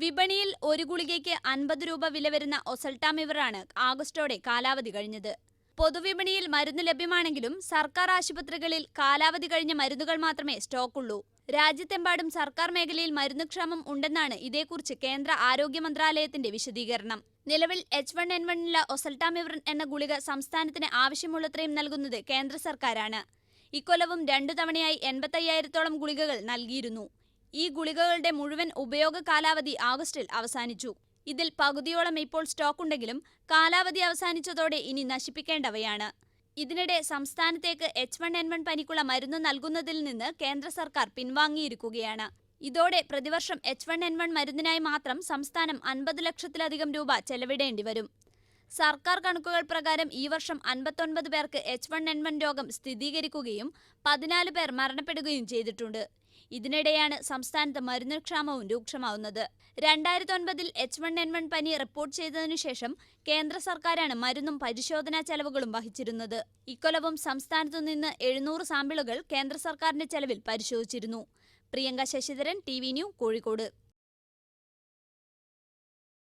വിപണിയിൽ ഒരു ഗുളികയ്ക്ക് 50 രൂപ വില വരുന്ന ഒസൽട്ടാമിവറാണ് ആഗസ്റ്റോടെ കാലാവധി കഴിഞ്ഞത്. പൊതുവിപണിയിൽ മരുന്ന് ലഭ്യമാണെങ്കിലും സർക്കാർ ആശുപത്രികളിൽ കാലാവധി കഴിഞ്ഞ മരുന്നുകൾ മാത്രമേ സ്റ്റോക്കുള്ളൂ. രാജ്യത്തെമ്പാടും സർക്കാർ മേഖലയിൽ മരുന്നുക്ഷാമം ഉണ്ടെന്നാണ് ഇതേക്കുറിച്ച് കേന്ദ്ര ആരോഗ്യ മന്ത്രാലയത്തിന്റെ വിശദീകരണം. നിലവിൽ H1N1 ഒസൽട്ടാമിവർ എന്ന ഗുളിക സംസ്ഥാനത്തിന് ആവശ്യമുള്ളത്രയും നൽകുന്നത് കേന്ദ്ര സർക്കാരാണ്. ഇക്കൊല്ലവും 2 തവണയായി 85,000-ഓളം ഗുളികകൾ നൽകിയിരുന്നു. ഈ ഗുളികകളുടെ മുഴുവൻ ഉപയോഗ കാലാവധി ആഗസ്റ്റിൽ അവസാനിച്ചു. ഇതിൽ പകുതിയോളം ഇപ്പോൾ സ്റ്റോക്കുണ്ടെങ്കിലും കാലാവധി അവസാനിച്ചതോടെ ഇനി നശിപ്പിക്കേണ്ടവയാണ്. ഇതിനിടെ സംസ്ഥാനത്തേക്ക് H1N1 പനിക്കുള്ള മരുന്ന് നൽകുന്നതിൽ നിന്ന് കേന്ദ്ര സർക്കാർ പിൻവാങ്ങിയിരിക്കുകയാണ്. ഇതോടെ പ്രതിവർഷം H1N1 മരുന്നിനായി മാത്രം സംസ്ഥാനം 50 ലക്ഷത്തിലധികം രൂപ ചെലവിടേണ്ടി വരും. സർക്കാർ കണക്കുകൾ പ്രകാരം ഈ വർഷം 59 പേർക്ക് H1N1 രോഗം സ്ഥിരീകരിക്കുകയും 14 പേർ മരണപ്പെടുകയും ചെയ്തിട്ടുണ്ട്. ഇതിനിടെയാണ് സംസ്ഥാനത്ത് മരുന്നുക്ഷാമവും രൂക്ഷമാവുന്നത്. 2009-ൽ H1N1 പനി റിപ്പോർട്ട് ചെയ്തതിനു ശേഷം കേന്ദ്ര സർക്കാരാണ് മരുന്നും പരിശോധനാ ചെലവുകളും വഹിച്ചിരുന്നത്. ഇക്കൊല്ലവും സംസ്ഥാനത്തുനിന്ന് 700 സാമ്പിളുകൾ കേന്ദ്ര സർക്കാരിന്റെ ചെലവിൽ പരിശോധിച്ചിരുന്നു. Priyanka Sasidharan, TV news, Kozhikode.